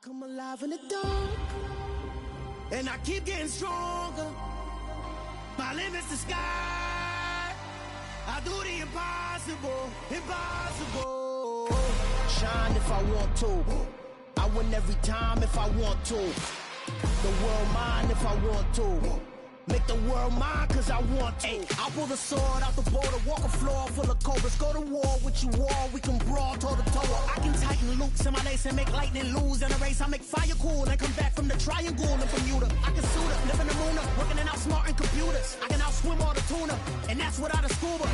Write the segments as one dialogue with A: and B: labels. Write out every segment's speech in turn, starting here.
A: come alive in the dark, and I keep getting stronger. My limit's the sky. I do the impossible, impossible. Shine if I want to. I win every time if I want to. The world mine if I want to. Make the world mine cause I want to. I pull the sword out the border, walk a floor full of cobras. Go to war with you all, we can brawl toe to toe. I can tighten loops in my lace and make lightning lose in a race. I make fire cool and come back from the triangle in Bermuda. I can suit up, live in the moon up, working and outsmarting computers. I can outswim all the tuna, and that's without a scuba.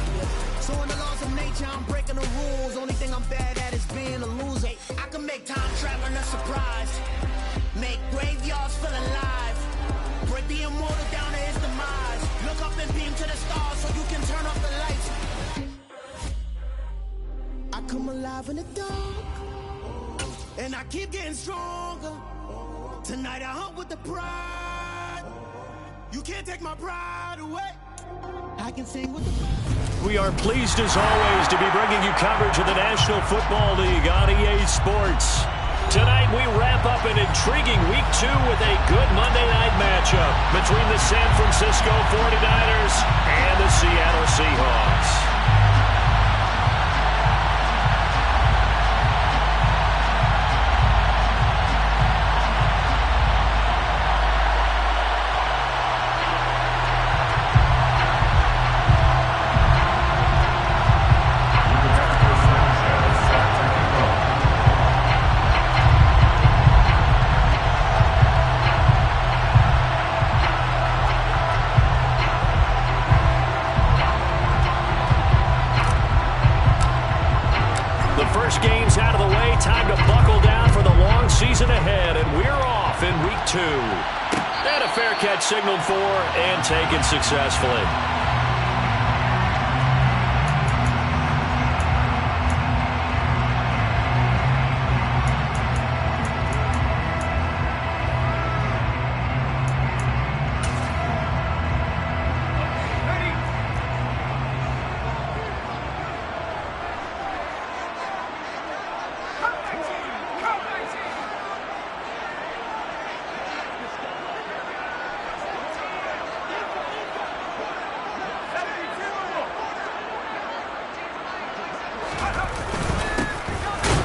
A: So in the laws of nature, I'm breaking the rules. Only thing I'm bad at is being a loser. I can make time traveling a surprise, make graveyards feel alive, break the immortal down to his demise. Look up and beam to the stars so you can turn off the lights. I come alive in the dark, and I keep getting stronger. Tonight I hunt with the pride. You can't take my pride away. I can sing with the...
B: We are pleased as always to be bringing you coverage of the National Football League on EA Sports. Tonight, we wrap up an intriguing Week 2 with a good Monday night matchup between the San Francisco 49ers and the Seattle Seahawks. Games out of the way, time to buckle down for the long season ahead, and we're off in Week 2. And a fair catch signaled for and taken successfully.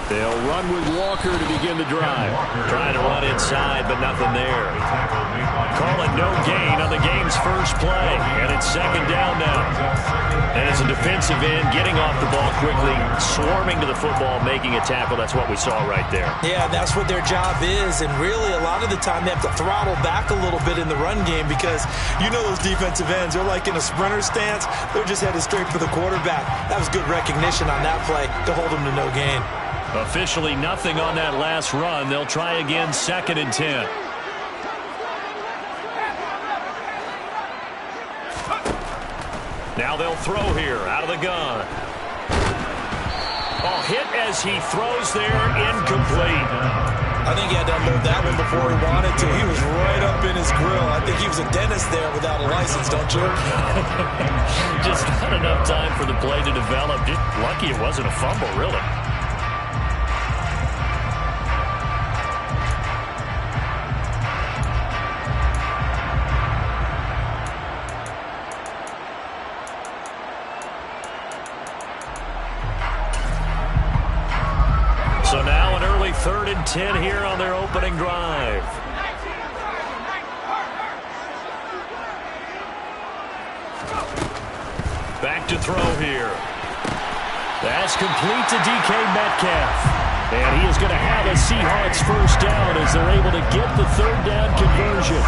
B: They'll run with Walker to begin the drive. Trying to run inside, but nothing there. Call it no gain on the game's first play, and it's second down now. And as a defensive end, getting off the ball quickly, swarming to the football, making a tackle, that's what we saw right there.
C: Yeah, that's what their job is, and really a lot of the time they have to throttle back a little bit in the run game because you know those defensive ends, they're like in a sprinter stance. They're just headed straight for the quarterback. That was good recognition on that play to hold them to no gain.
B: Officially nothing on that last run. They'll try again, 2nd and 10. Now they'll throw here out of the gun. Oh, hit as he throws there, incomplete.
C: I think he had to unload that one before he wanted to. He was right up in his grill. I think he was a dentist there without a license, don't you?
B: Just not enough time for the play to develop. Just lucky it wasn't a fumble, really. So now an early 3rd and 10 here on their opening drive. Back to throw here. That's complete to DK Metcalf. And he is going to have a Seahawks first down as they're able to get the 3rd down conversion.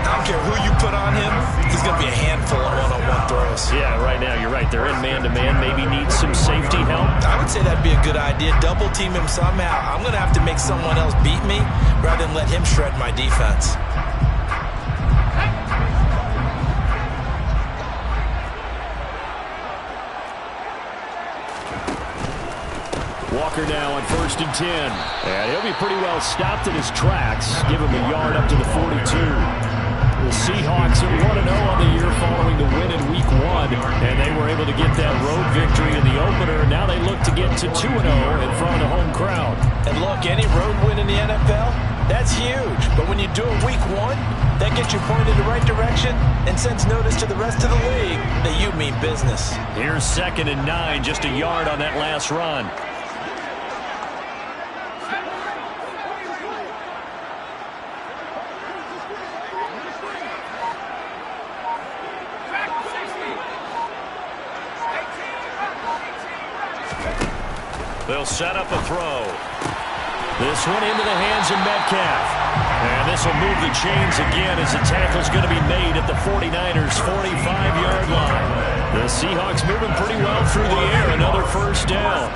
C: I don't care who you put on him, he's going to be a handful of one-on-one throws.
B: Yeah, right now, you're right. They're in man-to-man. Maybe needs some safety help.
C: I would say that'd be a good idea. Double team him somehow. I'm going to have to make someone else beat me rather than let him shred my defense.
B: Walker now on 1st and 10. And he'll be pretty well stopped in his tracks. Give him a yard up to the 42. The Seahawks are 1-0 on the year following the win in Week 1, and they were able to get that road victory in the opener. Now they look to get to 2-0 in front of the home crowd.
C: And look, any road win in the NFL, that's huge. But when you do it Week 1, that gets you pointed in the right direction and sends notice to the rest of the league that you mean business.
B: Here's 2nd and 9, just a yard on that last run. They'll set up a throw. This one into the hands of Metcalf. And this will move the chains again as the tackle's going to be made at the 49ers' 45-yard line. The Seahawks moving pretty well through the air. Another first down.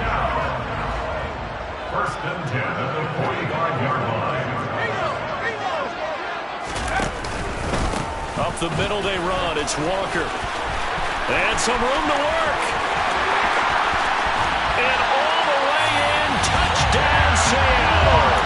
D: 1st and 10 at the 45-yard line.
B: Up the middle they run. It's Walker. And some room to work. And all the way in. Touchdown, Seattle.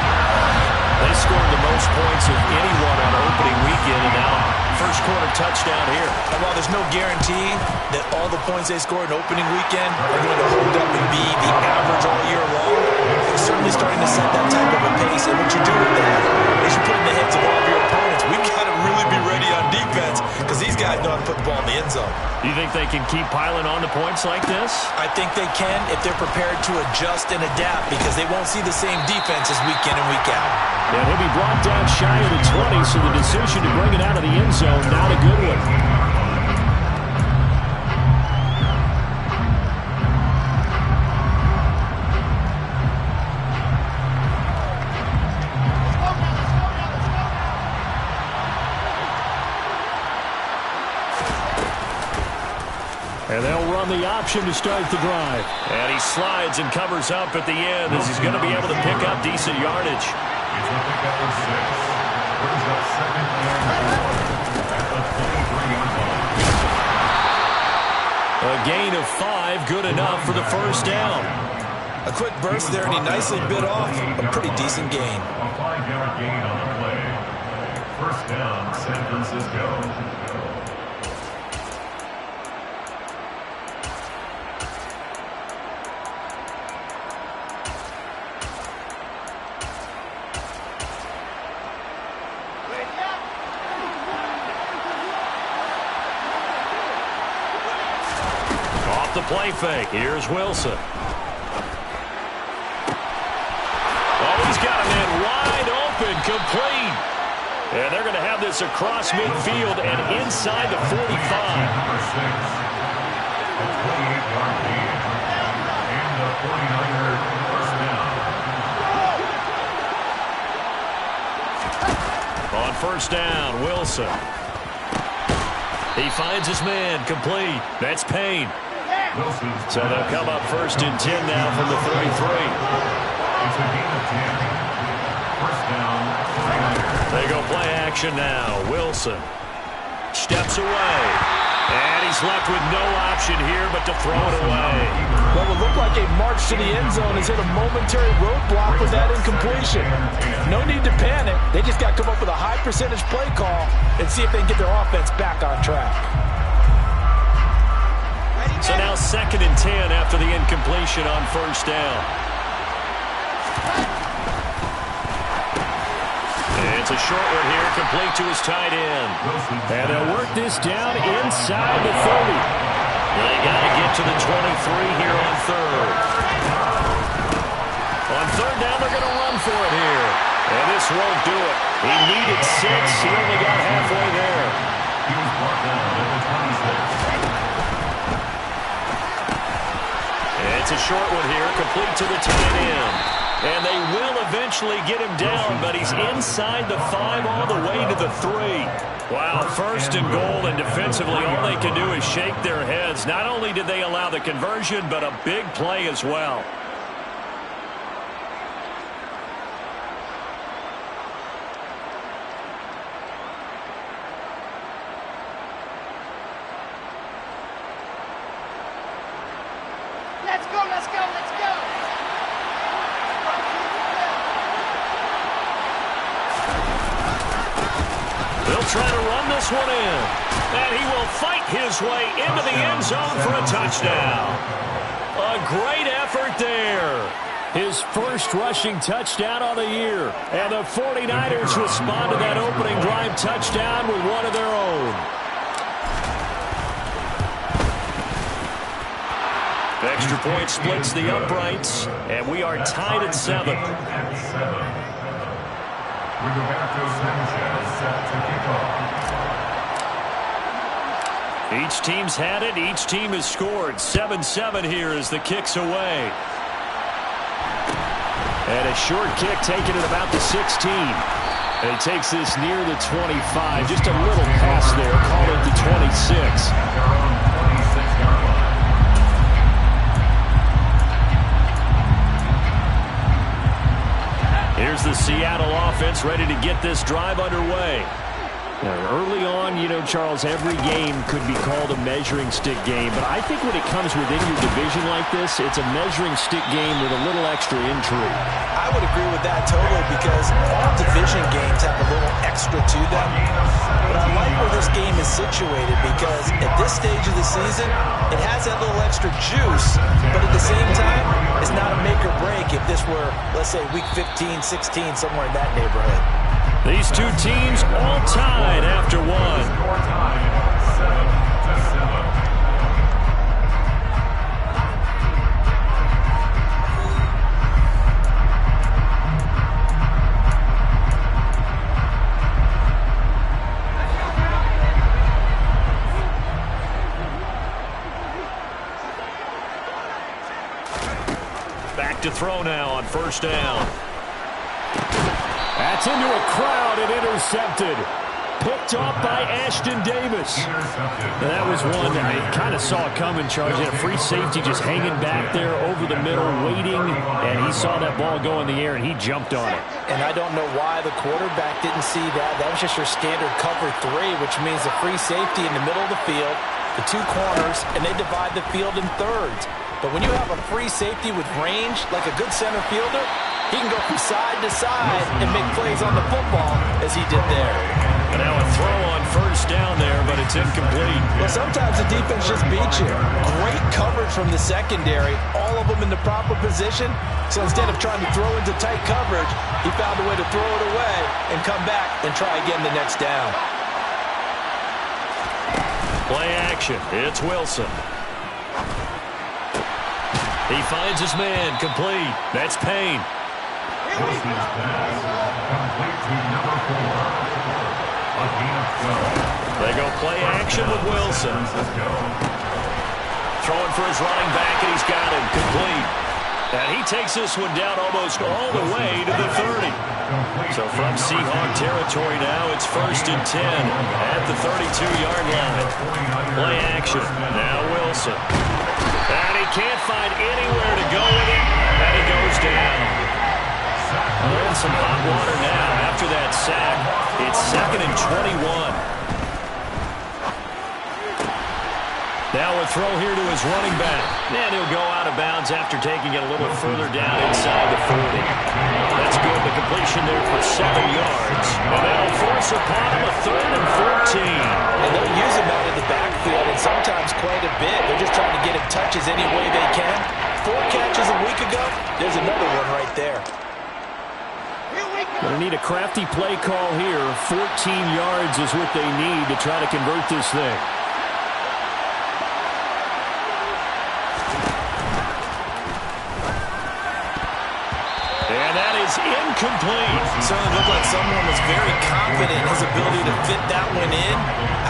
B: They scored the most points of anyone on opening weekend, and now first quarter touchdown here.
C: And while there's no guarantee that all the points they scored in opening weekend are going to hold up and be the average all year long, they're certainly starting to set that type of a pace. And what you do with that is you put in the heads of all of your opponents, we've got to really be ready on defense because these guys know how to put the ball in the end zone.
B: You think they can keep piling on the points like this?
C: I think they can if they're prepared to adjust and adapt because they won't see the same defenses week in and week out.
B: And he'll be brought down shy of the 20, so the decision to bring it out of the end zone, not a good one. And they'll run the option to start the drive. And he slides and covers up at the end as he's going to be able to pick up decent yardage.
D: He's going to pick up his 6. Brings up 2nd and 4 at the 43-yard line.
B: A gain of 5, good enough for the first down.
C: A quick burst there, and he nicely bit off a pretty decent gain.
D: A 5-yard gain on the play. First down, San Francisco.
B: The play fake. Here's Wilson. Oh, he's got a man wide open, complete. And they're going to have this across midfield and inside the 45.
D: Number 6. A 28-yard gain. And the 49er first down.
B: On first down, Wilson. He finds his man, complete. That's Payne. So they'll come up 1st and 10 now from the 33.
D: It's a gain of 10. First down.
B: They go play action now. Wilson steps away. And he's left with no option here but to throw it away.
C: What would look like a march to the end zone is hit a momentary roadblock with that incompletion. No need to panic. They just got to come up with a high percentage play call and see if they can get their offense back on track.
B: So now 2nd and 10 after the incompletion on first down. It's a short one here, complete to his tight end. And they'll work this down inside the 30. They got to get to the 23 here on 3rd. On 3rd down, they're going to run for it here. And this won't do it. He needed 6. He only got halfway there.
D: He was brought down at the 26.
B: It's a short one here, complete to the tight end. And they will eventually get him down, but he's inside the 5 all the way to the 3. Wow, 1st and goal, and defensively all they can do is shake their heads. Not only did they allow the conversion, but a big play as well.
E: Let's go, let's go, let's go!
B: They'll try to run this one in. And he will fight his way into the end zone for a touchdown. A great effort there. His first rushing touchdown of the year. And the 49ers respond to that opening drive touchdown with one of their own. Extra point splits the uprights, and we are tied at 7.
D: Roberto Sanchez set to kick off.
B: Each team's had it. Each team has scored. 7-7 here as the kick's away. And a short kick taken at about the 16. And he takes this near the 25. Just a little pass there. Call it the 26. Here's the Seattle offense ready to get this drive underway. Now, early on, you know, Charles, every game could be called a measuring stick game. But I think when it comes within your division like this, it's a measuring stick game with a little extra intrigue.
C: I would agree with that totally because all division games have a little extra to them. But I like where this game is situated because at this stage of the season, it has that little extra juice. But at the same time, it's not a make or break if this were, let's say, week 15, 16, somewhere in that neighborhood.
B: These two teams all tied after one.
D: Score time,
B: 7-7. Back to throw now on first down. That's into a crowd and intercepted. Picked off by Ashton Davis. And that was one that I kind of saw coming, Charles. He had a free safety just hanging back there over the middle, waiting, and he saw that ball go in the air, and he jumped on it.
C: And I don't know why the quarterback didn't see that. That was just your standard cover 3, which means the free safety in the middle of the field, the two corners, and they divide the field in thirds. But when you have a free safety with range, like a good center fielder, he can go from side to side and make plays on the football as he did there.
B: And now a throw on first down there, but it's incomplete.
C: Well, sometimes the defense just beats you. Great coverage from the secondary, all of them in the proper position. So instead of trying to throw into tight coverage, he found a way to throw it away and come back and try again the next down.
B: Play action. It's Wilson. He finds his man, complete. That's Payne.
D: Wilson's pass complete to number 4. A gain of 12.
B: They go play action with Wilson. Throwing for his running back, and he's got him, complete. And he takes this one down almost all the way to the 30. So from Seahawk territory now, it's 1st and 10 at the 32-yard line. Play action. Now Wilson. And he can't find anywhere to go with it, and he goes down. We're in some hot water now after that sack. It's 2nd and 21. Now a throw here to his running back. And he'll go out of bounds after taking it a little further down inside the 40. That's good. The completion there for 7 yards. And that'll force upon him a 3rd and 14.
C: And they'll use him out in the backfield, and sometimes quite a bit. They're just trying to get him touches any way they can. 4 catches a week ago. There's another one right there.
B: They need a crafty play call here. 14 yards is what they need to try to convert this thing. And that is incomplete.
C: Certainly looked like someone was very confident in his ability to fit that one in.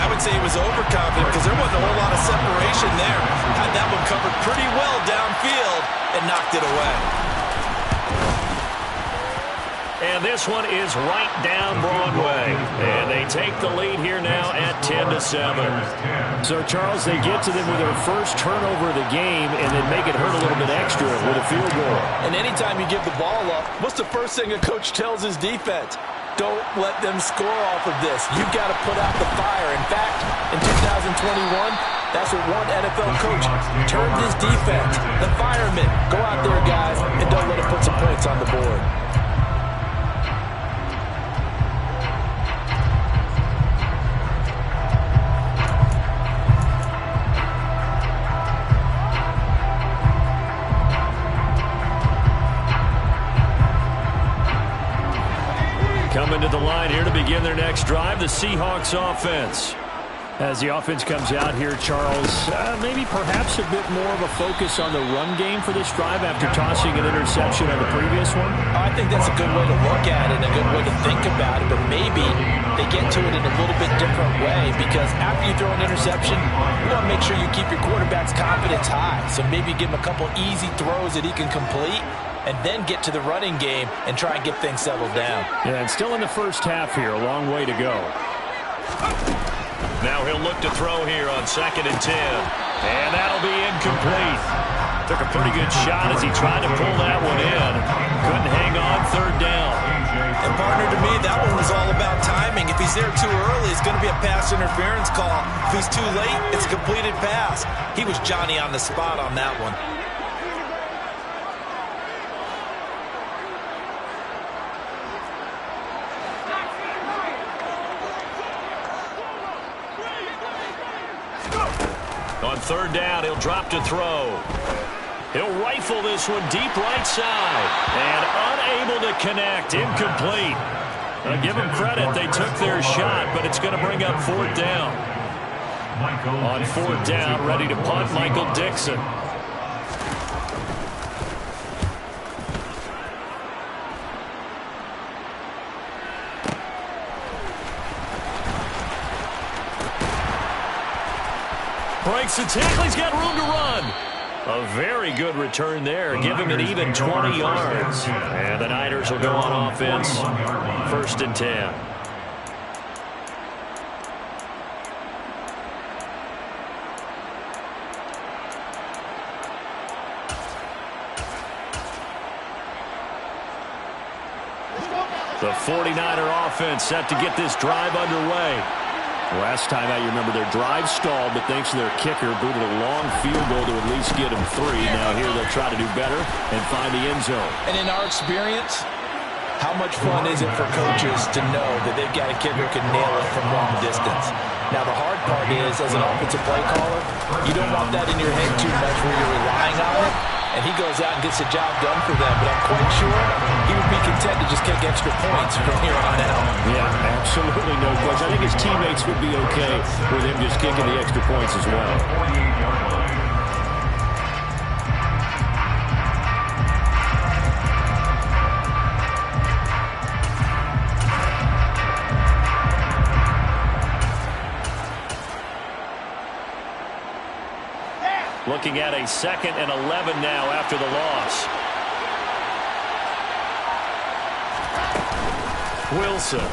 C: I would say he was overconfident because there wasn't a whole lot of separation there. Had that one covered pretty well downfield and knocked it away.
B: And this one is right down Broadway. And they take the lead here now at 10-7. So, Charles, they get to them with their first turnover of the game and then make it hurt a little bit extra with a field goal.
C: And anytime you give the ball up, what's the first thing a coach tells his defense? Don't let them score off of this. You've got to put out the fire. In fact, in 2021, that's what one NFL coach turned his defense. The firemen. Go out there, guys, and don't let them put some points on the board.
B: Coming to the line here to begin their next drive, the Seahawks offense.
F: As the offense comes out here, Charles, maybe perhaps a bit more of a focus on the run game for this drive after tossing an interception on the previous one?
C: I think that's a good way to look at it, a good way to think about it, but maybe they get to it in a little bit different way because after you throw an interception, you want to make sure you keep your quarterback's confidence high. So maybe give him a couple easy throws that he can complete and then get to the running game and try and get things settled down.
F: Yeah, and still in the first half here, a long way to go.
B: Now he'll look to throw here on 2nd and 10. And that'll be incomplete. Took a pretty good shot as he tried to pull that one in. Couldn't hang on 3rd down.
C: And partner, to me, that one was all about timing. If he's there too early, it's going to be a pass interference call. If he's too late, it's a completed pass. He was Johnny on the spot on that one.
B: On 3rd down, he'll drop to throw. He'll rifle this one deep right side. And unable to connect. Incomplete. Give them credit. They took their shot, but it's going to bring up 4th down. On 4th down, ready to punt, Michael Dixon. Breaks the tackle. He's got room to run. A very good return there. Give him an even 20 yards. And the Niners will go on offense. 1st and 10. The 49er offense set to get this drive underway.
F: Last time out, you remember their drive stalled, but thanks to their kicker, booted a long field goal to at least get them 3. Now here they'll try to do better and find the end zone.
C: And in our experience, how much fun is it for coaches to know that they've got a kicker who can nail it from long distance? Now the hard part is, as an offensive play caller, you don't want that in your head too much where you're relying on it. And he goes out and gets the job done for them. But I'm quite sure he would be content to just kick extra points from here on out.
F: Yeah, absolutely no question. I think his teammates would be okay with him just kicking the extra points as well.
B: Looking at a 2nd and 11 now after the loss. Wilson.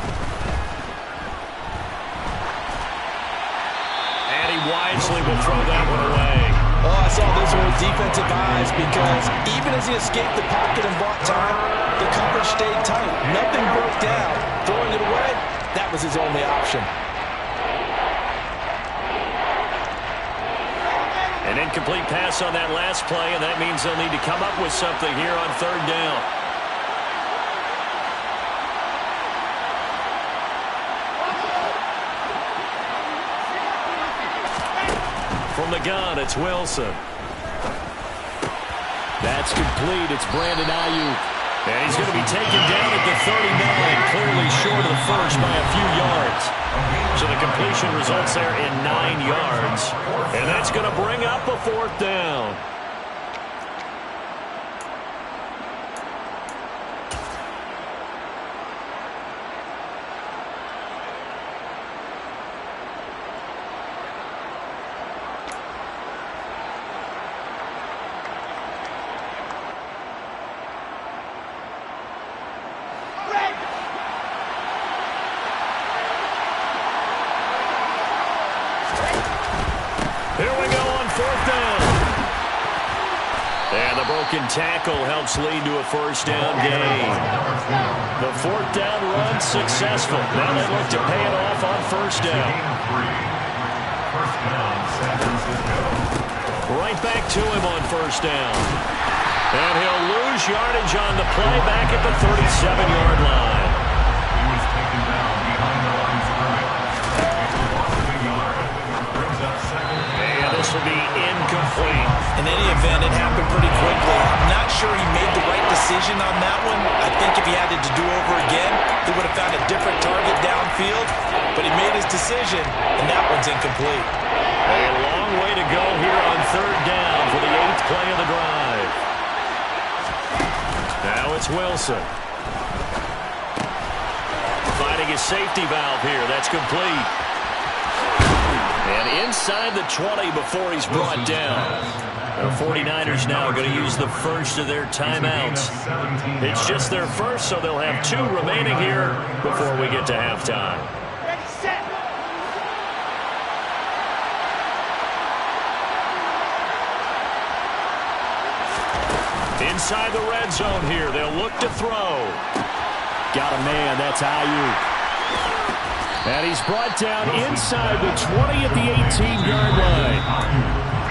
B: And he wisely will throw that one away.
C: Oh, I saw this one with defensive eyes because even as he escaped the pocket and bought time, the coverage stayed tight. Nothing broke down. Throwing it away, that was his only option.
B: An incomplete pass on that last play, and that means they'll need to come up with something here on 3rd down. From the gun, it's Wilson.
F: That's complete. It's Brandon Ayuk.
B: And he's going to be taken down at the 39, clearly short of the first by a few yards. So the completion results there in 9 yards. And that's going to bring up a 4th down. Here we go on 4th down. And the broken tackle helps lead to a 1st down gain. The 4th down run successful. Now they look to pay it off on 1st down. Right back to him on 1st down. And he'll lose yardage on the play back at the 37-yard line.
D: He was taken down behind the line of scrimmage. Brings up 2nd.
B: And this will be incomplete.
C: In any event, it happened pretty quickly. I'm not sure he made the right decision on that one. I think if he had it to do over again, he would have have found a different target downfield, but he made his decision, and that one's incomplete.
B: A long way to go here on third down for the 8th play of the drive. Now it's Wilson. Finding his safety valve here. That's complete. And inside the 20 before he's brought down. The 49ers now going to use the first of their timeouts. It's just their first, so they'll have 2 remaining here before we get to halftime.
E: Ready, set.
B: Inside the red zone here. They'll look to throw.
F: Got a man. That's Ayuk. And he's brought down inside the 20 at the 18-yard line.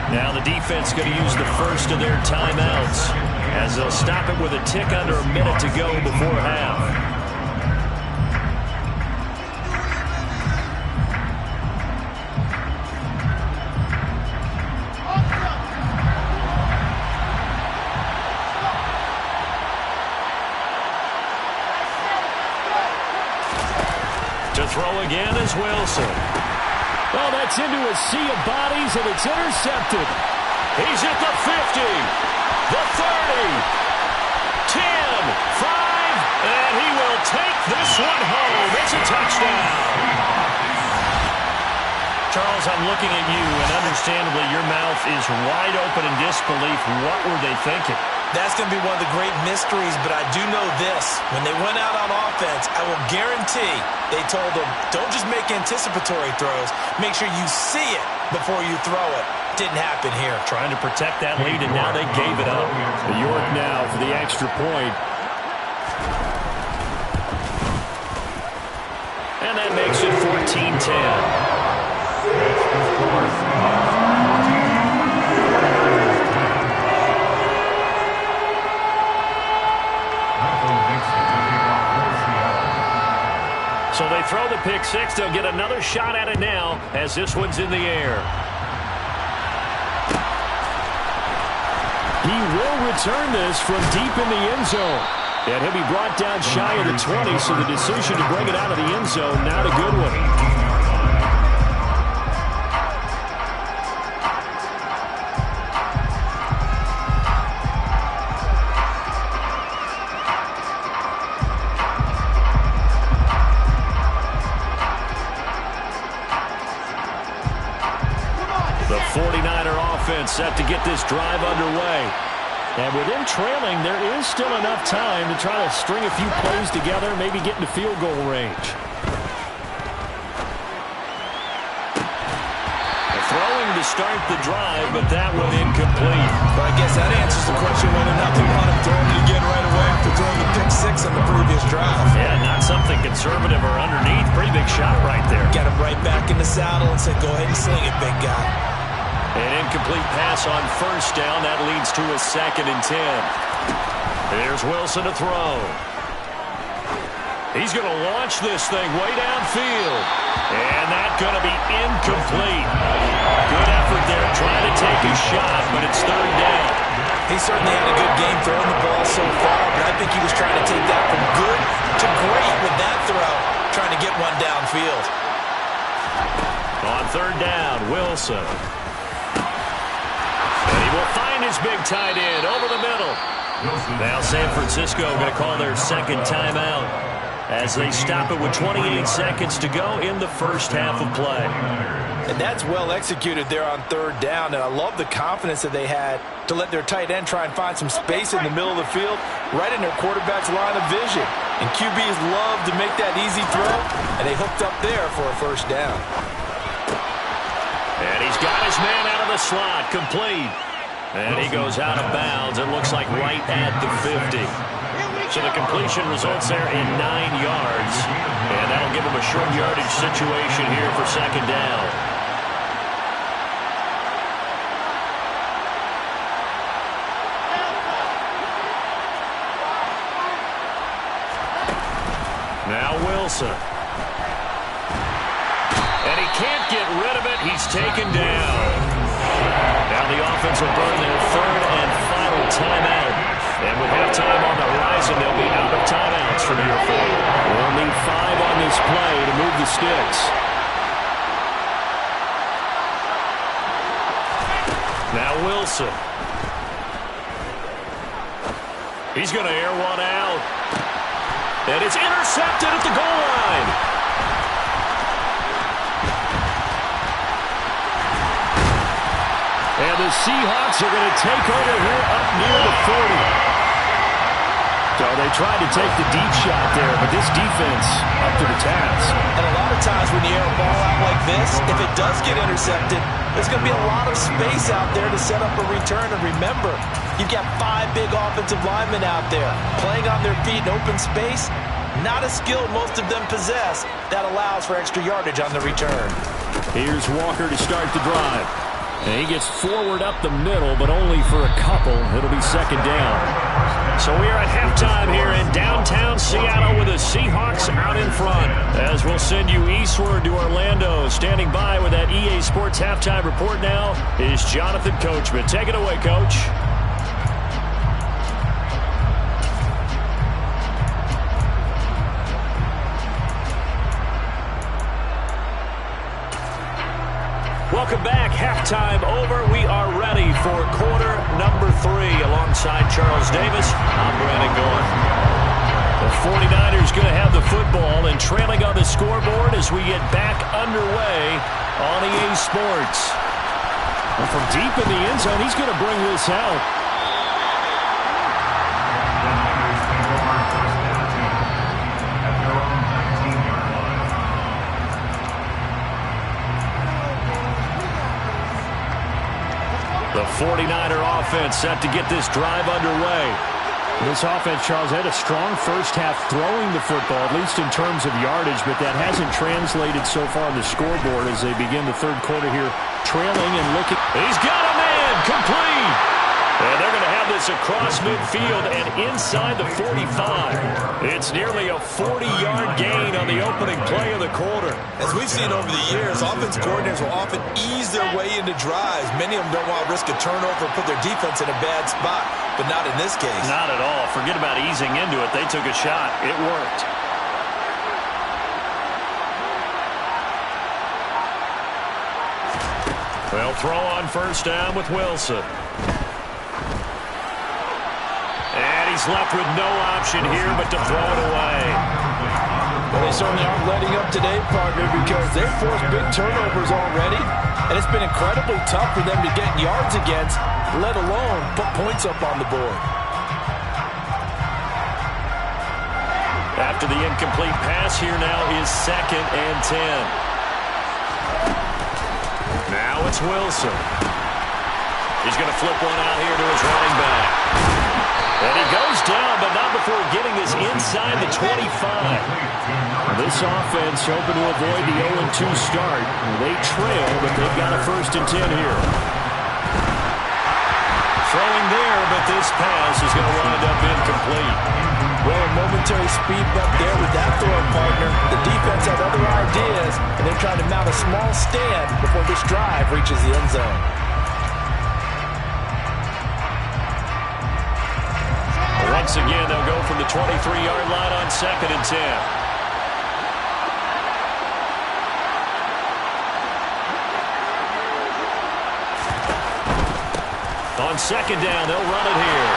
B: Now the defense going to use the first of their timeouts as they'll stop it with a tick under a minute to go before half. To throw again is Wilson.
F: Well, that's into a sea of bodies, and it's intercepted.
B: He's at the 50, the 30, 10, 5, and he will take this one home. It's a touchdown. Charles, I'm looking at you, and understandably your mouth is wide open in disbelief. What were they thinking?
C: That's going to be one of the great mysteries, but I do know this. When they went out on offense, I will guarantee they told them, don't just make anticipatory throws. Make sure you see it before you throw it. Didn't happen here.
B: Trying to protect that lead, and now they gave it up.
F: York now for the extra point.
B: And that makes it 14-10. So they throw the pick six. They'll get another shot at it now as this one's in the air.
F: He will return this from deep in the end zone. And he'll be brought down shy of the 20, so the decision to bring it out of the end zone, not a good one.
B: The 49er offense set to get this drive underway.
F: And with them trailing, there is still enough time to try to string a few plays together, maybe get into field goal range.
B: Throwing to start the drive, but that one incomplete.
C: But I guess that answers the question whether or not they want him throwing it again right away after throwing the pick six on the previous drive.
B: Yeah, not something conservative or underneath. Pretty big shot right there.
C: Got him right back in the saddle and said, go ahead and sling it, big guy.
B: An incomplete pass on first down. That leads to a 2nd and 10. There's Wilson to throw. He's going to launch this thing way downfield. And that's going to be incomplete. Good effort there trying to take a shot, but it's 3rd down.
C: He certainly had a good game throwing the ball so far, but I think he was trying to take that from good to great with that throw, trying to get one downfield.
B: On 3rd down, Wilson. And he will find his big tight end over the middle. Now San Francisco going to call their 2nd timeout as they stop it with 28 seconds to go in the first half of play.
C: And that's well executed there on 3rd down, and I love the confidence that they had to let their tight end try and find some space in the middle of the field, right in their quarterback's line of vision. And QBs love to make that easy throw, and they hooked up there for a 1st down.
B: And he's got his man out of the slot, complete. And he goes out of bounds, it looks like right at the 50. So the completion results there in 9 yards. And that'll give him a short yardage situation here for 2nd down. Now Wilson. And he can't get rid of it. He's taken down. Now the offense will burn their 3rd and final timeout. And with halftime on the horizon, they'll be out of timeouts from here forward.
F: Well, need 5 on this play to move the sticks.
B: Now Wilson. He's going to air one out. And it's intercepted at the goal line. And the Seahawks are going to take over here up near the 40. So they tried to take the deep shot there, but this defense up to the task.
C: And a lot of times when you air a ball out like this, if it does get intercepted, there's going to be a lot of space out there to set up a return. And remember, you've got 5 big offensive linemen out there playing on their feet in open space. Not a skill most of them possess. That allows for extra yardage on the return.
F: Here's Walker to start the drive. And he gets forward up the middle, but only for a couple. It'll be second down.
B: So we are at halftime here in downtown Seattle with the Seahawks out in front. As we'll send you eastward to Orlando. Standing by with that EA Sports halftime report now is Jonathan Coachman. Take it away, Coach. Welcome back. Halftime over. We are ready for quarter number 3 alongside Charles Davis. I'm Brandon Gaudin. The 49ers going to have the football and trailing on the scoreboard as we get back underway on EA Sports. And from deep in the end zone, he's going to bring this out. The 49er offense set to get this drive underway. This offense, Charles, had a strong first half throwing the football, at least in terms of yardage, but that hasn't translated so far on the scoreboard as they begin the third quarter here, trailing and looking. He's got a man, complete. And they're going to have this across midfield and inside the 45. It's nearly a 40-yard gain on the opening play of the quarter.
C: As we've seen over the years, offense coordinators will often ease their way into drives. Many of them don't want to risk a turnover and put their defense in a bad spot, but not in this case.
B: Not at all. Forget about easing into it. They took a shot. It worked. They'll throw on first down with Wilson. And he's left with no option here but to throw it away.
C: Well, they certainly aren't letting up today, partner, because they've forced big turnovers already, and it's been incredibly tough for them to get yards against, let alone put points up on the board.
B: After the incomplete pass, here now is 2nd and 10. Now it's Wilson. He's going to flip one out here to his running back. And he goes down, but not before getting this inside the 25.
F: This offense hoping to avoid the 0-2 start. They trail, but they've got a 1st and 10 here.
B: Throwing there, but this pass is going to wind up incomplete.
C: Well, a momentary speed bump there with that throw, partner. The defense had other ideas, and they're trying to mount a small stand before this drive reaches the end zone.
B: Once again, they'll go from the 23-yard line on 2nd and 10. On 2nd down, they'll run it here.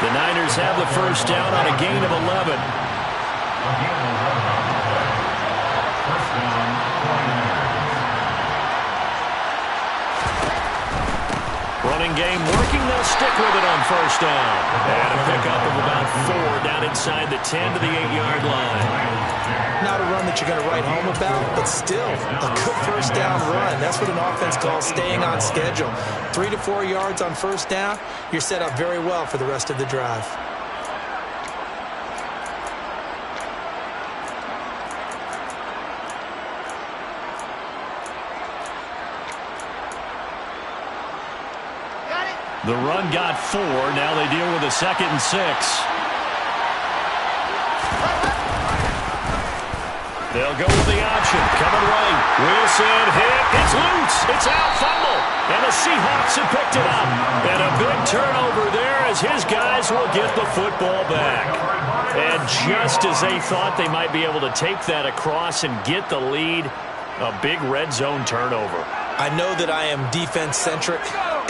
B: The Niners have the first down on a gain of 11. Running game working. They'll stick with it on first down. And a pickup of about 4 down inside the 10 to the 8-yard line.
C: Not a run that you're going to write home about, but still a good first down run. That's what an offense calls staying on schedule. 3 to 4 yards on first down, you're set up very well for the rest of the drive.
B: The run got 4. Now they deal with a 2nd and 6. They'll go with the option. Coming right. Wilson hit. It's loose. It's out. Fumble. And the Seahawks have picked it up. And a big turnover there as his guys will get the football back. And just as they thought they might be able to take that across and get the lead, a big red zone turnover.
C: I know that I am defense-centric,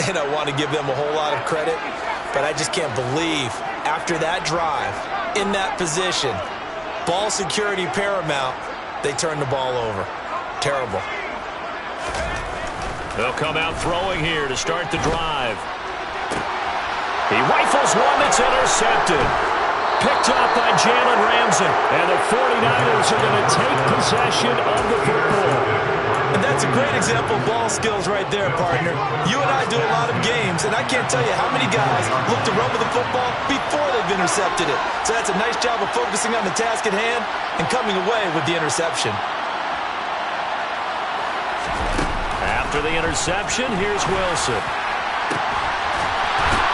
C: and I want to give them a whole lot of credit, but I just can't believe after that drive, in that position, ball security paramount, they turned the ball over. Terrible.
B: They'll come out throwing here to start the drive. He rifles one that's intercepted. Picked up by Jalen Ramsey. And the 49ers are going to take possession of the football.
C: And that's a great example of ball skills right there, partner. You and I do a lot of games, and I can't tell you how many guys look to run with the football before they've intercepted it. So that's a nice job of focusing on the task at hand and coming away with the interception.
B: After the interception, here's Wilson.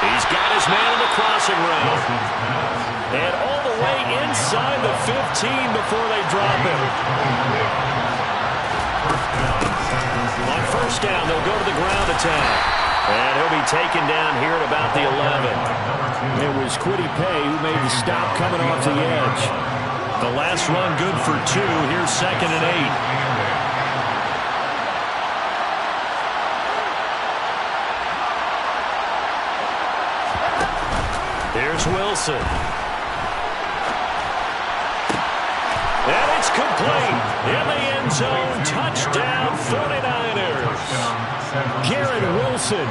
B: He's got his man in the crossing route. And all the way inside the 15 before they drop him. On first down, they'll go to the ground attack. And he'll be taken down here at about the 11.
F: It was Kwity Paye who made the stop coming off the edge.
B: The last run good for 2. Here's 2nd and 8. Here's Wilson. And it's complete. In the end zone. Touchdown 49ers.
F: Garrett Wilson,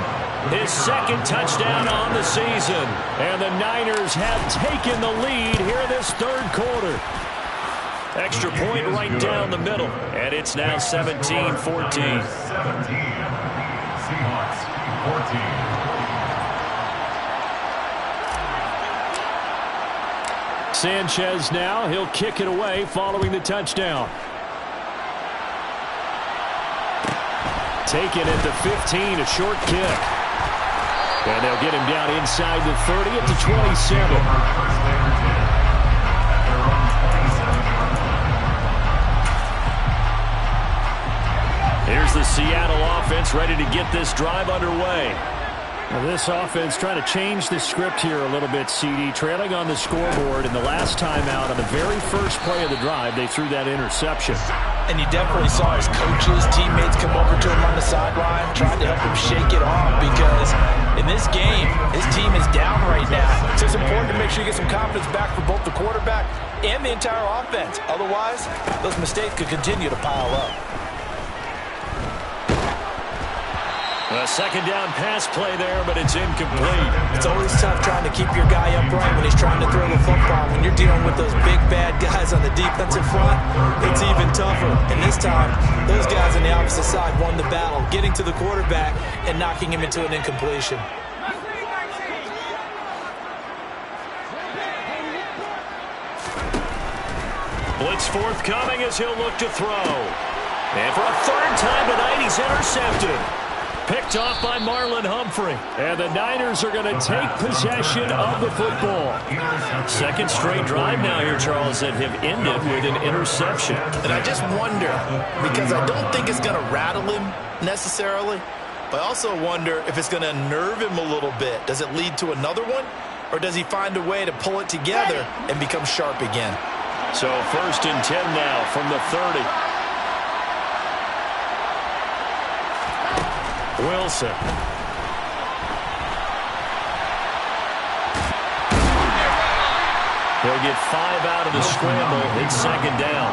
B: His 2nd touchdown on the season.
F: and the Niners have taken the lead here this 3rd quarter.
B: Extra point right down the middle. And it's now 17-14.
D: 17. Seahawks 14.
F: Sanchez now, he'll kick it away following the touchdown. Taken at the 15, a short kick. And they'll get him down inside the 30 at the 27.
B: Here's the Seattle offense ready to get this drive underway.
F: Well, this offense trying to change the script here a little bit, CD. Trailing on the scoreboard, and the last time out on the very first play of the drive, they threw that interception.
C: And you definitely saw his coaches, teammates come over to him on the sideline, trying to help him shake it off, because in this game, his team is down right now. So it's important to make sure you get some confidence back for both the quarterback and the entire offense. Otherwise, those mistakes could continue to pile up.
B: A 2nd down pass play there, but it's incomplete.
C: It's always tough trying to keep your guy upright when he's trying to throw the football. When you're dealing with those big, bad guys on the defensive front, it's even tougher. And this time, those guys on the opposite side won the battle, getting to the quarterback and knocking him into an incompletion.
B: Blitz forthcoming as he'll look to throw. And for a 3rd time tonight, he's intercepted. Picked off by Marlon Humphrey.
F: And the Niners are going to take possession of the football.
B: 2nd straight drive now here, Charles, that have ended with an interception.
C: And I just wonder, because I don't think it's going to rattle him necessarily, but I also wonder if it's going to unnerve him a little bit. Does it lead to another one? Or does he find a way to pull it together and become sharp again?
B: So 1st and 10 now from the 30. Wilson. He'll get 5 out of the scramble. It's 2nd down.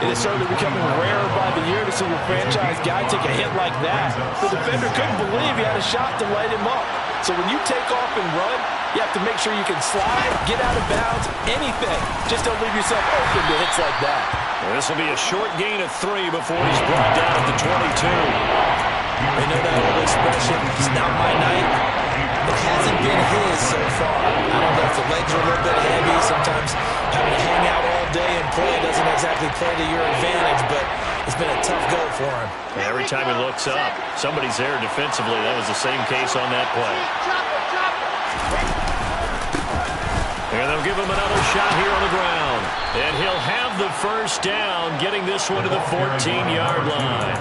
C: It is certainly becoming rarer by the year to see a franchise guy take a hit like that. The defender couldn't believe he had a shot to light him up. So when you take off and run, you have to make sure you can slide, get out of bounds, anything. Just don't leave yourself open to hits like that.
B: This will be a short gain of 3 before he's brought down at the 22.
C: You know that old expression, it's not my night. It hasn't been his so far. I don't know if the legs are a little bit heavy. Sometimes having to hang out all day and play doesn't exactly play to your advantage, but it's been a tough go for him.
B: Every time he looks up, somebody's there defensively. That was the same case on that play. And they'll give him another shot here on the ground. And he'll have the 1st down, getting this one to the 14-yard line.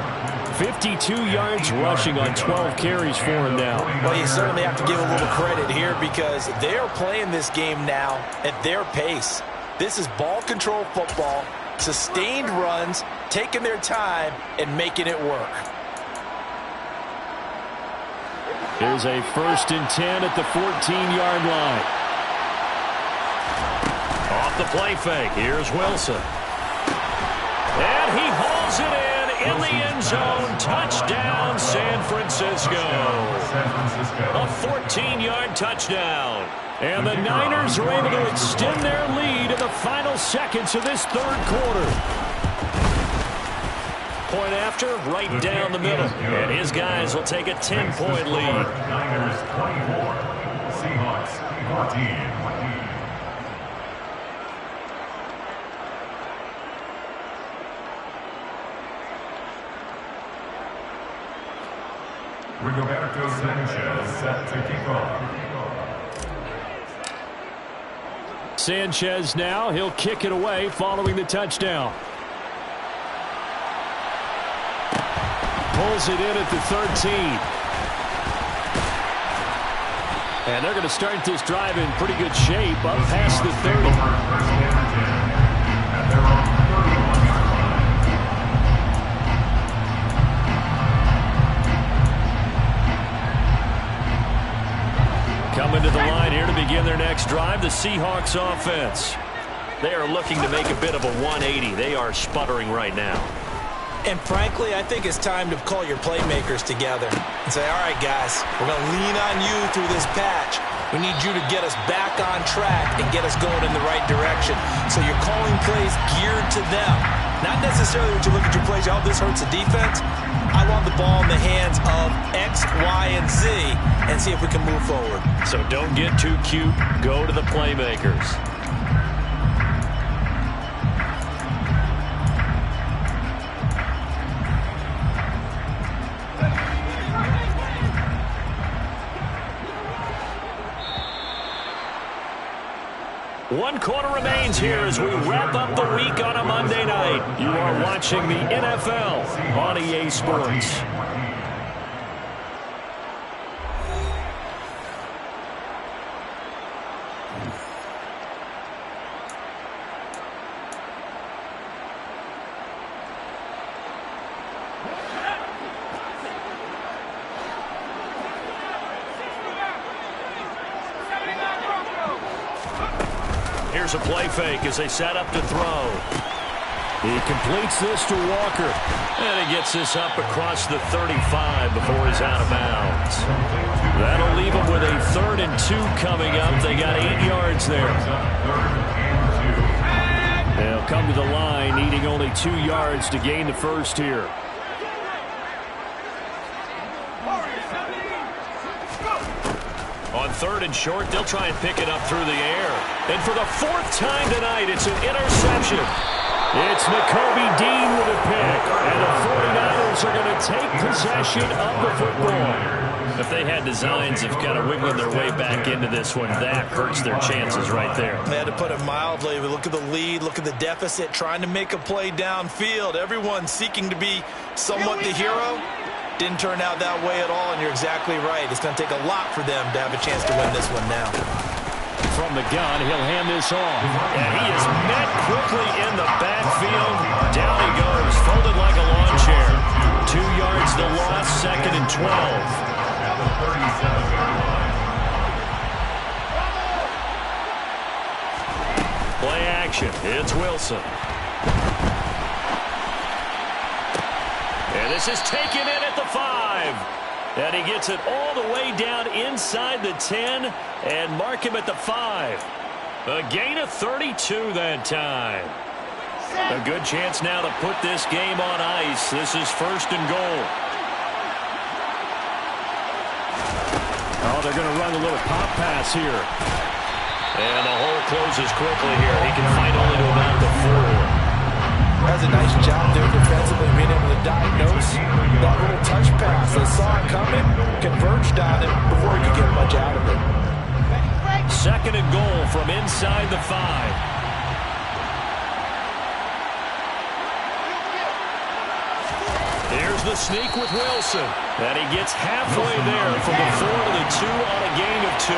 F: 52 yards rushing on 12 carries for him now.
C: Well, you certainly have to give a little credit here because they are playing this game now at their pace. This is ball control football, sustained runs, taking their time, and making it work.
F: Here's a 1st and 10 at the 14-yard line.
B: Off the play fake. Here's Wilson. And he hauls it in the end zone. Touchdown, San Francisco. A 14-yard touchdown. And the Niners are able to extend their lead in the final seconds of this 3rd quarter. Point after, right down the middle. And his guys will take a 10-point lead.
D: Niners 24, Seahawks 14. Rigoberto Sanchez set to kick off.
F: Sanchez now, he'll kick it away following the touchdown. Pulls it in at the 13. And they're going to start this drive in pretty good shape up past the 30. Coming to the line here to begin their next drive, the Seahawks offense.
B: They are looking to make a bit of a 180. They are sputtering right now.
C: And frankly, I think it's time to call your playmakers together and say, all right, guys, we're going to lean on you through this patch. We need you to get us back on track and get us going in the right direction. So you're calling plays geared to them. Not necessarily when you look at your plays, oh, this hurts the defense. I want the ball in the hands of X, Y, and Z and see if we can move forward.
B: So don't get too cute. Go to the playmakers. One quarter remains here as we wrap up the week on a Monday night. You are watching the NFL on EA Sports. Here's a play fake as they set up to throw.
F: He completes this to Walker.
B: And he gets this up across the 35 before he's out of bounds. That'll leave him with a 3rd and 2 coming up. They got 8 yards there.
F: They'll come to the line needing only 2 yards to gain the first here.
B: On 3rd and short, they'll try and pick it up through the air. And for the 4th time tonight, it's an interception.
F: It's Nakobe Dean with a pick. And the 49ers are going to take possession of the football.
B: If they had designs of kind of wiggling their way back into this one, that hurts their chances right there.
C: They had to put it mildly. We look at the lead, look at the deficit, trying to make a play downfield. Everyone seeking to be somewhat the hero. Didn't turn out that way at all, and you're exactly right. It's going to take a lot for them to have a chance to win this one now.
F: From the gun, he'll hand this off.
B: And he is met quickly in the backfield. Down he goes, folded like a lawn chair. 2 yards the loss, 2nd and 12.
D: At the 37-yard line.
B: Play action. It's Wilson. And this is taken in at the 5. And he gets it all the way down inside the 10 and mark him at the 5. A gain of 32 that time. A good chance now to put this game on ice. This is 1st and goal.
F: Oh, they're going to run a little pop pass here.
B: And the hole closes quickly here. He can fight only to about the 4.
C: That's a nice job there defensively, being able to diagnose that little touch pass. They saw it coming, converged on it before he could get much out of it.
B: 2nd and goal from inside the 5. Here's the sneak with Wilson. And he gets halfway there from the 4 to the 2 on a gain of 2.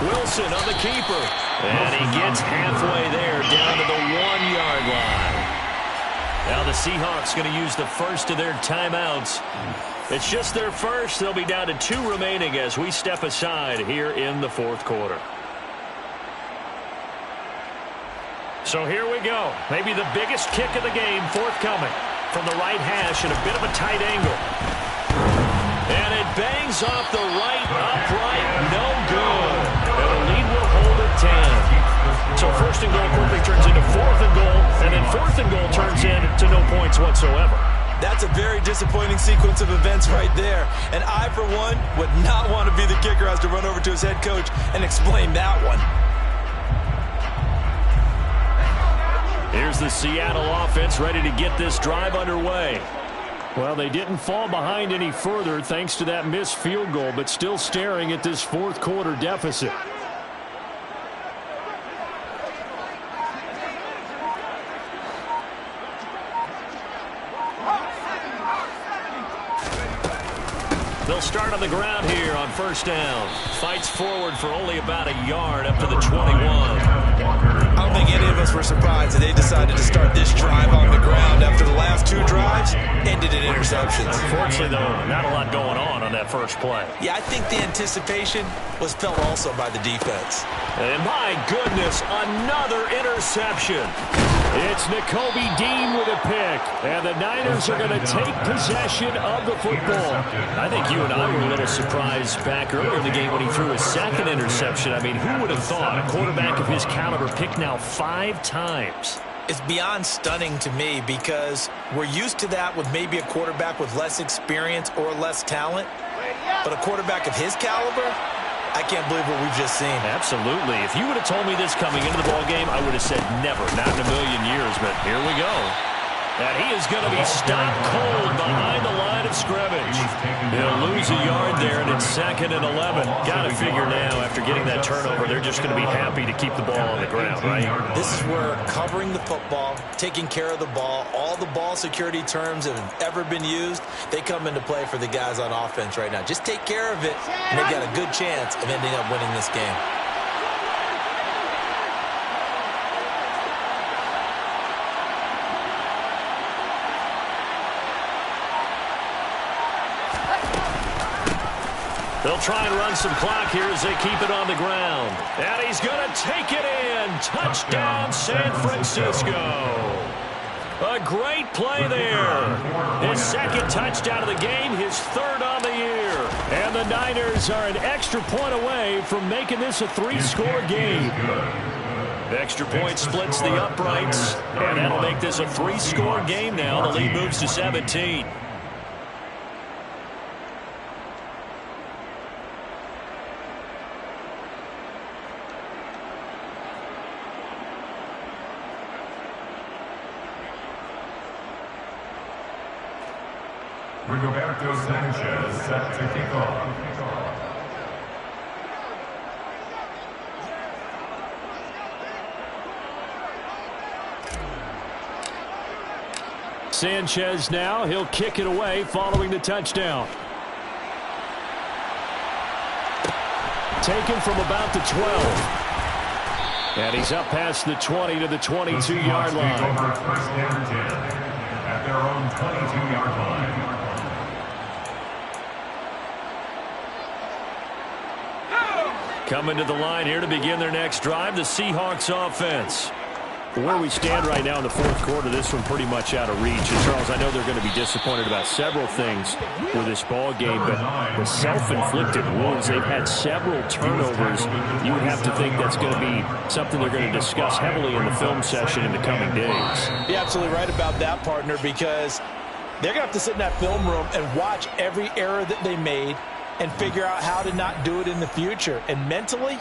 B: Wilson on the keeper. And he gets halfway there, down to the 1-yard line. Now the Seahawks going to use the first of their timeouts. It's just their first. They'll be down to 2 remaining as we step aside here in the fourth quarter. So here we go. Maybe the biggest kick of the game forthcoming from the right hash at a bit of a tight angle. And it bangs off the right upright. No good. And the lead will hold at 10. So first and goal quickly turns into fourth and goal. And then fourth and goal turns into no points whatsoever.
C: That's a very disappointing sequence of events right there. And I, for one, would not want to be the kicker who has to run over to his head coach and explain that one.
B: Here's the Seattle offense ready to get this drive underway.
F: Well, they didn't fall behind any further thanks to that missed field goal, but still staring at this fourth quarter deficit.
B: They'll start on the ground here on first down. Fights forward for only about a yard up to the 21.
C: I don't think any of us were surprised that they decided to start this drive on the ground after the last 2 drives ended in interceptions.
B: Unfortunately, though, not a lot going on that first play.
C: Yeah, I think the anticipation was felt also by the defense.
B: And my goodness, another interception.
F: It's Nakobe Dean with a pick, and the Niners are going to take possession of the football.
B: I think you and I were a little surprised back earlier in the game when he threw his second interception. I mean, who would have thought a quarterback of his caliber picked now 5 times?
C: It's beyond stunning to me because we're used to that with maybe a quarterback with less experience or less talent. But a quarterback of his caliber, I can't believe what we've just seen.
B: Absolutely. If you would have told me this coming into the ballgame, I would have said never, not in a million years. But here we go. And he is going to be stopped cold behind the line of scrimmage. He'll lose a yard there, and it's 2nd and 11. Got to figure now, after getting that turnover, they're just going to be happy to keep the ball on the ground, right?
C: This is where covering the football, taking care of the ball, all the ball security terms that have ever been used, they come into play for the guys on offense right now. Just take care of it, and they've got a good chance of ending up winning this game.
B: They'll try and run some clock here as they keep it on the ground. And he's going to take it in. Touchdown, San Francisco. A great play there. His 2nd touchdown of the game, his 3rd on the year.
F: And the Niners are an extra point away from making this a 3-score game.
B: The extra point splits the uprights, and that'll make this a 3-score game now. The lead moves to 17.
D: Rigoberto Sanchez set to kick off.
F: Sanchez now, he'll kick it away following the touchdown. Taken from about the 12. And he's up past the 20 to the 22-yard line.
D: Over 1st and 10 at their own 22-yard line.
B: Coming to the line here to begin their next drive, the Seahawks offense.
F: Where we stand right now in the fourth quarter, this one pretty much out of reach. And Charles, I know they're going to be disappointed about several things with this ball game, but the self-inflicted wounds, they've had several turnovers. You would have to think that's going to be something they're going to discuss heavily in the film session in the coming days.
C: You're absolutely right about that, partner, because they're going to have to sit in that film room and watch every error that they made and figure out how to not do it in the future. And mentally,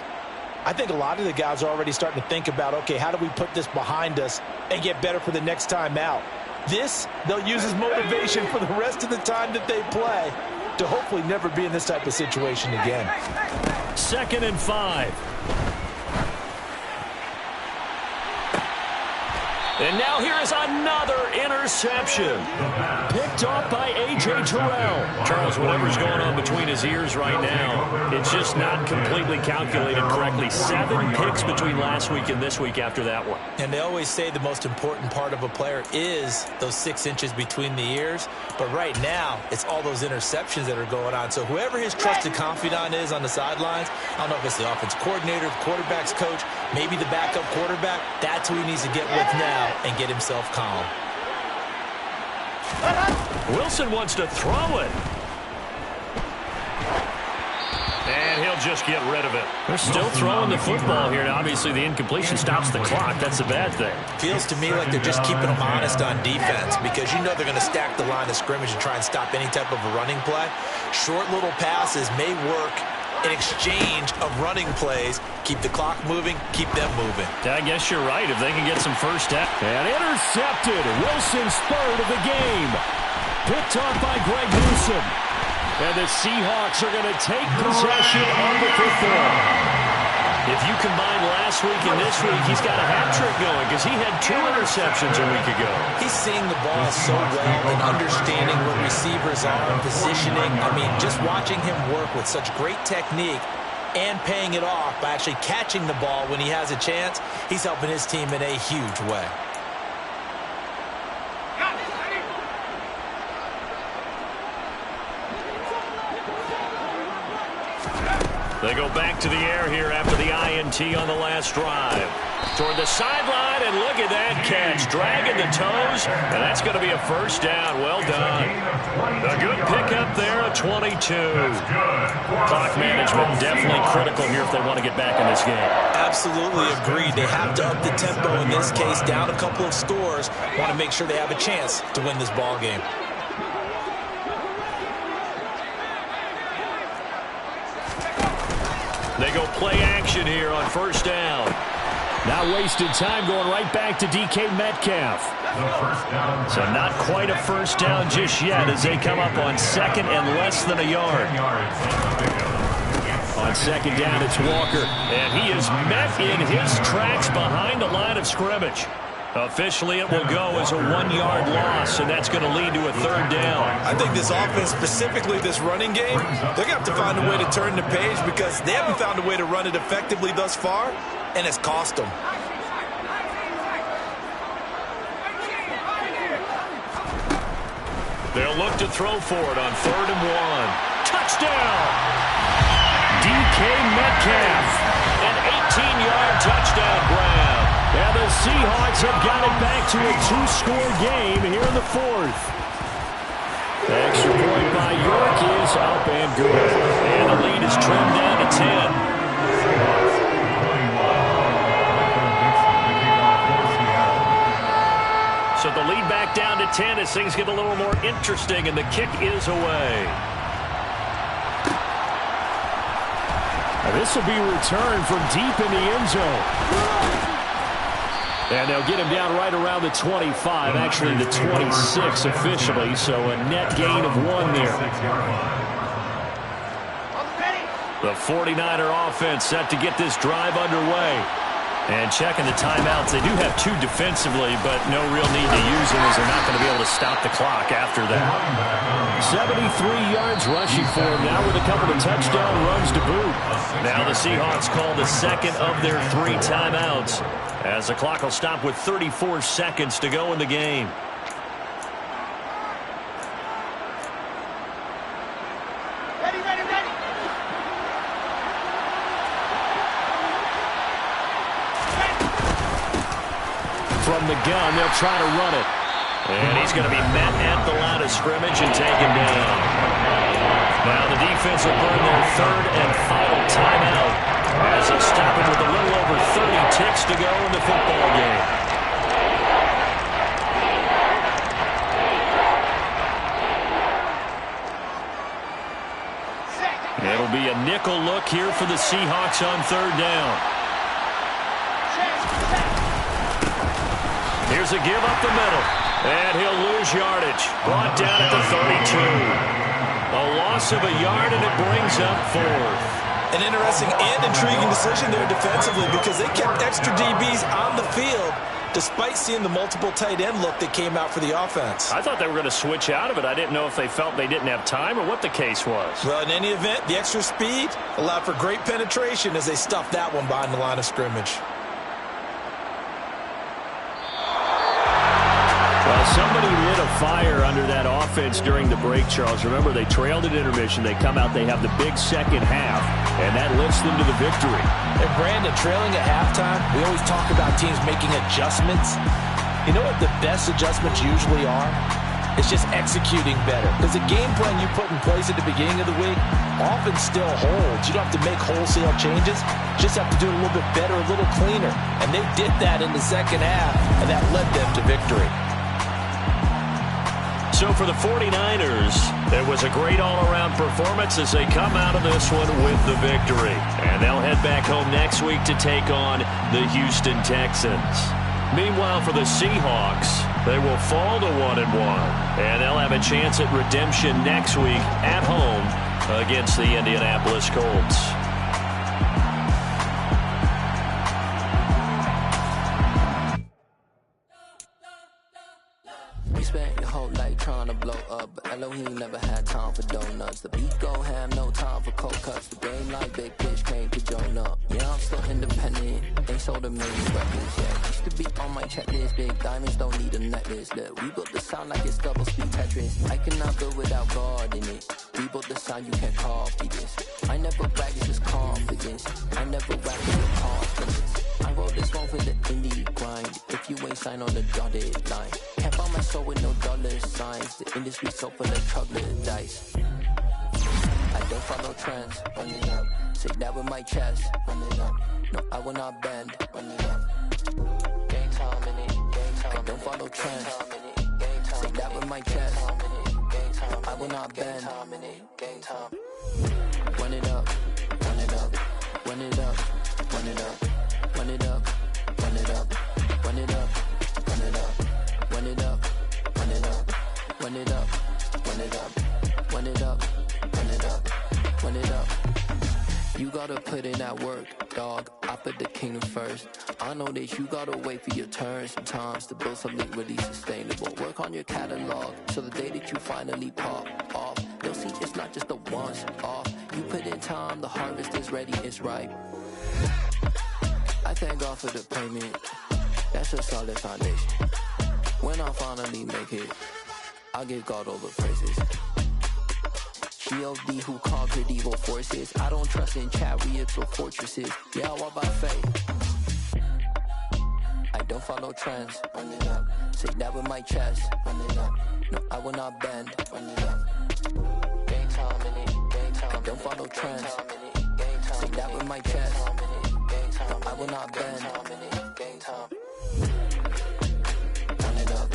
C: I think a lot of the guys are already starting to think about, okay, how do we put this behind us and get better for the next time out? This, they'll use as motivation for the rest of the time that they play to hopefully never be in this type of situation again.
B: 2nd and 5. And now here is another interception. Picked off by A.J. Terrell. Charles, whatever's going on between his ears right now, it's just not completely calculated correctly. 7 picks between last week and this week after that one.
C: And they always say the most important part of a player is those 6 inches between the ears. But right now, it's all those interceptions that are going on. So whoever his trusted confidant is on the sidelines, I don't know if it's the offense coordinator, the quarterback's coach, maybe the backup quarterback, that's who he needs to get with now and get himself calm.
B: Wilson wants to throw it. And he'll just get rid of it. They're still throwing the football here. Now, obviously, the incompletion stops the clock. That's a bad thing.
C: Feels to me like they're just keeping them honest on defense because you know they're going to stack the line of scrimmage and try and stop any type of a running play. Short little passes may work in exchange of running plays. Keep the clock moving, keep them moving.
B: I guess you're right. If they can get some first down.
F: And intercepted. Wilson's third of the game. Picked off by Greg Newsome. And the Seahawks are going to take possession of the football.
B: If you combine last week and this week, he's got a hat trick going because he had 2 interceptions a week ago.
C: He's seeing the ball so well and understanding where receivers are and positioning. I mean, just watching him work with such great technique and paying it off by actually catching the ball when he has a chance, he's helping his team in a huge way.
B: They go back to the air here after the INT on the last drive. Toward the sideline, and look at that catch. Dragging the toes, and that's going to be a first down. Well done. A good pickup there, a 22. Clock management definitely critical here if they want to get back in this game.
C: Absolutely agreed. They have to up the tempo in this case, down a couple of scores. Want to make sure they have a chance to win this ball game.
B: They go play action here on first down.
F: Now wasted time going right back to DK Metcalf.
B: So not quite a first down just yet as they come up on second and less than a yard. On second down, it's Walker. And he is met in his tracks behind the line of scrimmage. Officially, it will go as a 1-yard loss, and that's going to lead to a third down.
C: I think this offense, specifically this running game, they're going to have to find a way to turn the page because they haven't found a way to run it effectively thus far, and it's cost them.
B: They'll look to throw for it on 3rd and 1. Touchdown! DK Metcalf. An 18-yard touchdown grab.
F: And the Seahawks have got it back to a 2-score game here in the 4th. Extra point by York is up and good.
B: And the lead is trimmed down to 10. So the lead back down to 10 as things get a little more interesting, and the kick is away.
F: This will be returned from deep in the end zone. And they'll get him down right around the 25, actually the 26 officially, so a net gain of 1 there.
B: The 49er offense set to get this drive underway. And checking the timeouts, they do have 2 defensively, but no real need to use them as they're not going to be able to stop the clock after that.
F: 73 yards rushing for him now with a couple of touchdown runs to boot.
B: Now the Seahawks call the second of their 3 timeouts as the clock will stop with 34 seconds to go in the game.
F: From the gun, they'll try to run it.
B: And he's going to be met at the line of scrimmage and taken down. Now the defense will burn their 3rd and final timeout as they stop it with a little over 30 ticks to go in the football game. It'll be a nickel look here for the Seahawks on 3rd down. Here's a give up the middle. And he'll lose yardage. Brought down at the 32. A loss of a yard, and it brings up 4th.
C: An interesting and intriguing decision there defensively because they kept extra DBs on the field despite seeing the multiple tight end look that came out for the offense.
F: I thought they were going to switch out of it. I didn't know if they felt they didn't have time or what the case was.
C: Well, in any event, the extra speed allowed for great penetration as they stuffed that one behind the line of scrimmage.
F: Well, somebody lit a fire under that offense during the break, Charles. Remember, they trailed at intermission. They come out, they have the big second half, and that lifts them to the victory.
C: And Brandon, trailing at halftime, we always talk about teams making adjustments. You know what the best adjustments usually are? It's just executing better. Because the game plan you put in place at the beginning of the week often still holds. You don't have to make wholesale changes. You just have to do it a little bit better, a little cleaner. And they did that in the second half, and that led them to victory.
B: So for the 49ers, it was a great all-around performance as they come out of this one with the victory. And they'll head back home next week to take on the Houston Texans. Meanwhile, for the Seahawks, they will fall to 1-1. And they'll have a chance at redemption next week at home against the Indianapolis Colts.
G: Spent your whole life trying to blow up, but Elohim never had time for donuts. The beat go ham, no time for cold cuts. The game like big pitch came to Jonah. Yeah, I'm still independent. They sold a million records, yeah. Used to be on my checklist. Big diamonds don't need a necklace. Look, we built the sound like it's double speed Tetris. I cannot build without God in it. We built the sound, you can't copy this. I never brag, it's just confidence. I never rap with your confidence. I wrote this one for the indie grind. If you ain't signed on the dotted line, can't buy my soul with no dollar signs. The industry so full of troglodytes. I don't follow trends, run it up. Say that with my chest, run it up. No, I will not bend, run it up. Game time in it, game time. I don't follow trends, say that with my chest. I will not bend, game time. Run it up, run it up, run it up, run it up. Run it up, run it up, run it up, run it up, run it up, run it up, run it up, run it up, run it up, run it up, run it up. You gotta put in that work, dog. I put the kingdom first. I know that you gotta wait for your turn sometimes to build something really sustainable. Work on your catalog so the day that you finally pop off, they'll see it's not just a once off. You put in time, the harvest is ready, it's ripe. I thank God for the payment, that's a solid foundation. When I finally make it, I'll give God all the praises. G.O.D. who conquered evil forces. I don't trust in chariots or fortresses. Yeah, I walk by faith. I don't follow trends, run it up. Say that with my chest, run it up. No, I will not bend, run it up. Game time in it, game time. I don't follow trends, say that with my chest. I will not bend. Game time. Run it up.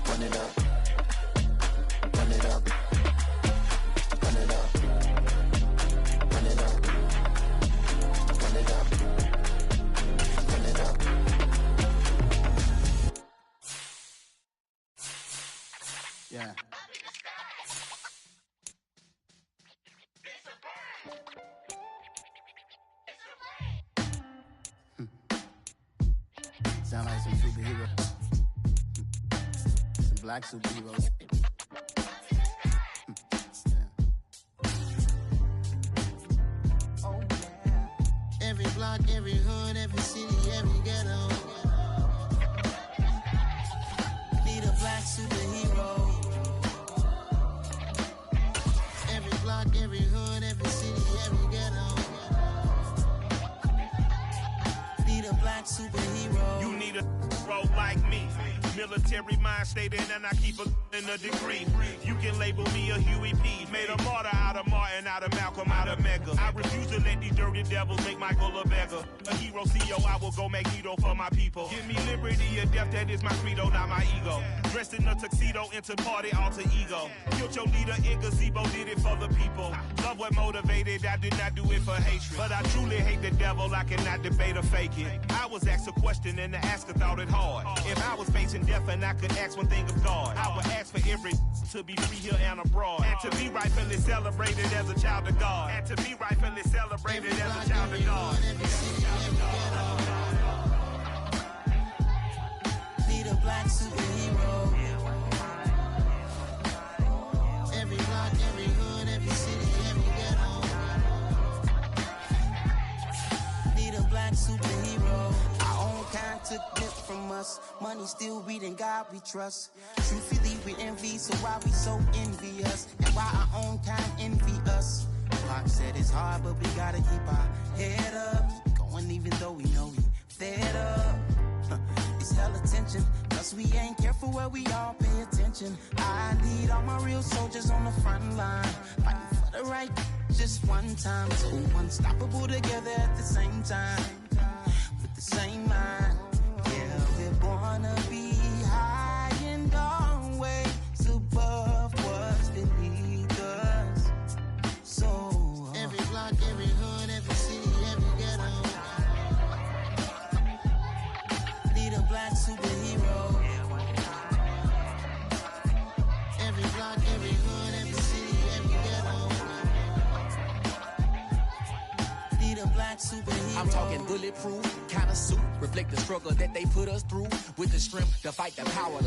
G: Run it up. Run it up. Run it up. Run it up. Run it up. Run it up.
A: Yeah. Sound like some superheroes. Some black superheroes. Oh, yeah. Every block, every hood, every city, every ghetto. Need a black superhero. Every block, every hood, every city, every ghetto. Need a black superhero.
H: You need a role like me. Military mind stated, and I keep in a degree. You can label me a Huey P. Made a martyr out of Martin, out of Malcolm, out of Mega. I refuse to let these dirty devils make Michael a beggar. A hero CEO, I will go Magneto for my people. Give me liberty or death, that is my credo, not my ego. Dressed in a tuxedo, into party, alter ego. Killed your leader in gazebo, did it for the people. Love what motivated, I did not do it for hatred. But I truly hate the devil, I cannot debate or fake it. I was asked a question and the asker thought it hard. If I was facing death and I could ask one thing of God, I would ask for every to be free here and abroad, and to be rightfully celebrated as a child of God, and to be rightfully celebrated as a child of God.
A: us. Money still reading God we trust. Truthfully we envy, so why we so envious? And why our own kind envy us? Pac said it's hard, but we gotta keep our head up. Going even though we know we fed up. It's hella tension, cause we ain't careful where we all pay attention. I need all my real soldiers on the front line, fighting for the right just one time. So unstoppable together at the same time, with the same mind. Yeah, we're born to be high and always above what's beneath us. So every block, every hood, every city, every ghetto need a black superhero. Every block, every hood, every city, every ghetto need a black superhero.
I: I'm talking bulletproof kind of suit, reflect the struggle that they put us through, with the strength to fight the power like